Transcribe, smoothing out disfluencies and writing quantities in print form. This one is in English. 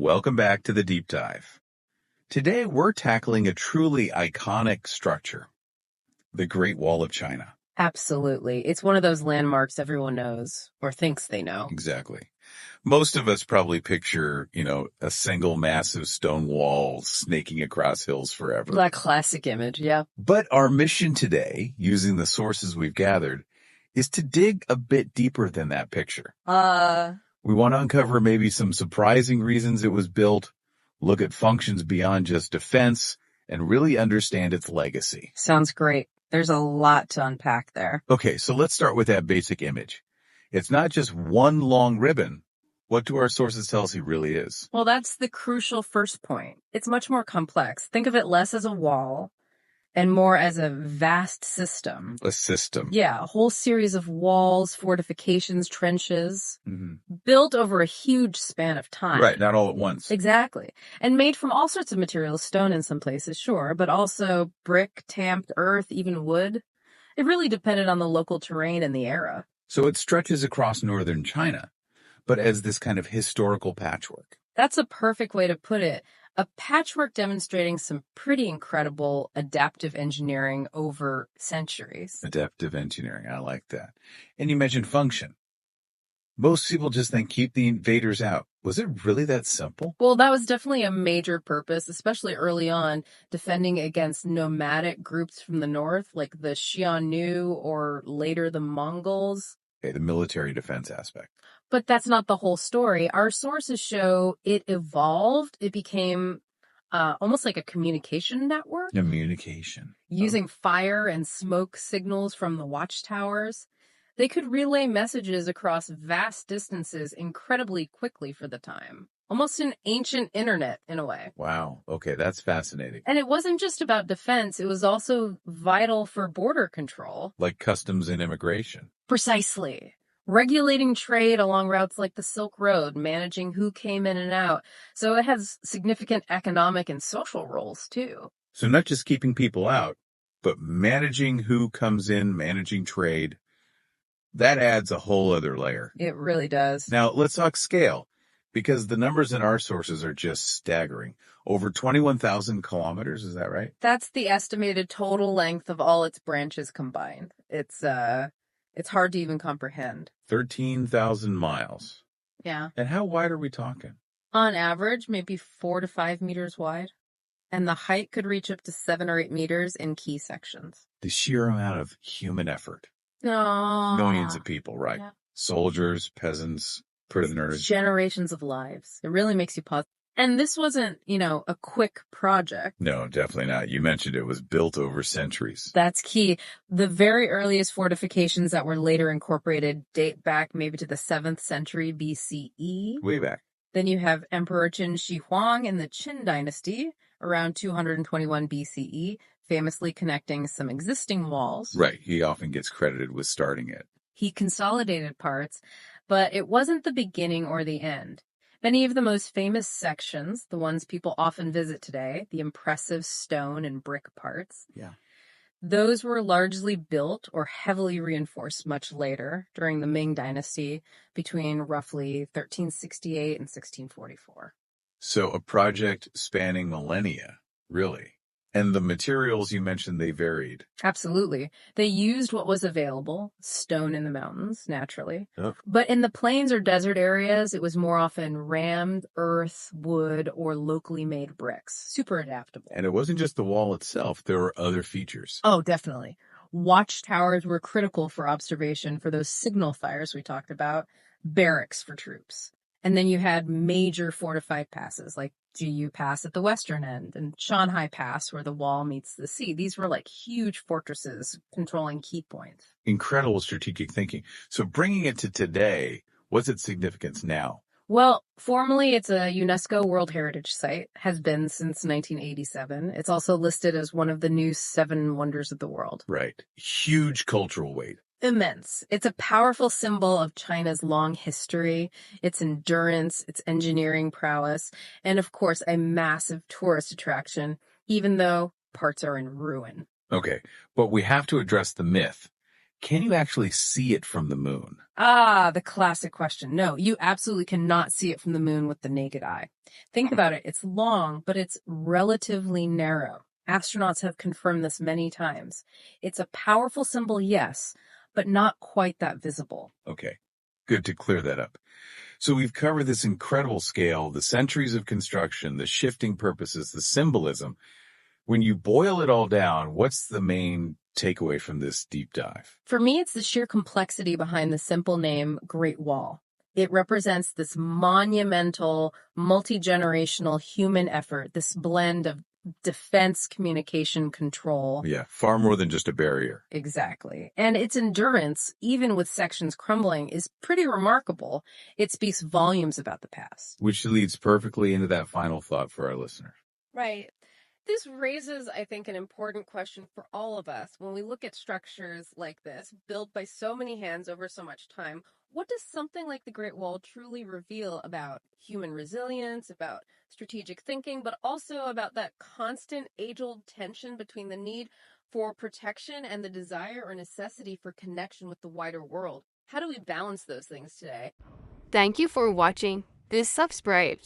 Welcome back to the Deep Dive. Today we're tackling a truly iconic structure, the Great Wall of China. Absolutely. It's one of those landmarks everyone knows or thinks they know. Exactly. Most of us probably picture, a single massive stone wall snaking across hills forever. That classic image, yeah. But our mission today, using the sources we've gathered, is to dig a bit deeper than that picture. We want to uncover maybe some surprising reasons it was built, look at functions beyond just defense, and really understand its legacy. Sounds great. There's a lot to unpack there. Okay, so let's start with that basic image. It's not just one long ribbon. What do our sources tell us it really is? Well, that's the crucial first point. It's much more complex. Think of it less as a wall and more as a vast system. A system. Yeah, a whole series of walls, fortifications, trenches, built over a huge span of time. Right, not all at once. Exactly. And made from all sorts of materials, stone in some places, sure, but also brick, tamped earth, even wood. It really depended on the local terrain and the era. So it stretches across northern China, but as this kind of historical patchwork. That's a perfect way to put it. A patchwork demonstrating some pretty incredible adaptive engineering over centuries. Adaptive engineering, I like that. And you mentioned function. Most people just think keep the invaders out. Was it really that simple? Well, that was definitely a major purpose, especially early on, defending against nomadic groups from the north, like the Xiongnu or later the Mongols. Okay, the military defense aspect. But that's not the whole story. Our sources show it evolved. It became almost like a communication network. Communication. Using fire and smoke signals from the watchtowers. They could relay messages across vast distances incredibly quickly for the time. Almost an ancient internet, in a way. Wow. Okay, that's fascinating. And it wasn't just about defense. It was also vital for border control. Like customs and immigration. Precisely. Regulating trade along routes like the Silk Road, managing who came in and out. So it has significant economic and social roles, too. So not just keeping people out, but managing who comes in, managing trade. That adds a whole other layer. It really does. Now, let's talk scale, because the numbers in our sources are just staggering. Over 21,000 kilometers, is that right? That's the estimated total length of all its branches combined. It's hard to even comprehend. 13,000 miles. Yeah. And how wide are we talking? On average, maybe 4 to 5 meters wide. And the height could reach up to 7 or 8 meters in key sections. The sheer amount of human effort. No. Millions of people, right? Yeah. Soldiers, peasants, prisoners. Generations of lives. It really makes you pause. And this wasn't, a quick project. No, definitely not. You mentioned it was built over centuries. That's key. The very earliest fortifications that were later incorporated date back maybe to the 7th century BCE. Way back. Then you have Emperor Qin Shi Huang in the Qin dynasty around 221 BCE, famously connecting some existing walls. Right. He often gets credited with starting it. He consolidated parts, but it wasn't the beginning or the end. Many of the most famous sections, the ones people often visit today, the impressive stone and brick parts, those were largely built or heavily reinforced much later during the Ming Dynasty between roughly 1368 and 1644. So a project spanning millennia, really. And the materials you mentioned, they varied. Absolutely. They used what was available, stone in the mountains, naturally. Yep. But in the plains or desert areas, it was more often rammed earth, wood, or locally made bricks. Super adaptable. And it wasn't just the wall itself. There were other features. Oh, definitely. Watchtowers were critical for observation for those signal fires we talked about, barracks for troops. And then you had major fortified passes like Jiyu Pass at the western end and Shanhai Pass where the wall meets the sea. These were like huge fortresses controlling key points. Incredible strategic thinking. So bringing it to today, what's its significance now? Well, formally, it's a UNESCO World Heritage Site, has been since 1987. It's also listed as one of the new 7 wonders of the world. Right. Huge cultural weight. Immense. It's a powerful symbol of China's long history, its endurance, its engineering prowess, and of course, a massive tourist attraction, even though parts are in ruin. Okay, but we have to address the myth. can you actually see it from the moon? Ah, the classic question. No, you absolutely cannot see it from the moon with the naked eye. Think about it. It's long, but it's relatively narrow. Astronauts have confirmed this many times. It's a powerful symbol, yes, but not quite that visible. Okay, good to clear that up. So we've covered this incredible scale, the centuries of construction, the shifting purposes, the symbolism. When you boil it all down, what's the main takeaway from this deep dive? For me, it's the sheer complexity behind the simple name Great Wall. It represents this monumental, multi-generational human effort, this blend of defense, communication, control. Yeah, far more than just a barrier. Exactly. And its endurance, even with sections crumbling, is pretty remarkable. It speaks volumes about the past. Which leads perfectly into that final thought for our listeners. Right. This raises, I think, an important question for all of us. When we look at structures like this, built by so many hands over so much time, what does something like the Great Wall truly reveal about human resilience, about strategic thinking, but also about that constant age-old tension between the need for protection and the desire or necessity for connection with the wider world? How do we balance those things today? Thank you for watching. Please subscribe.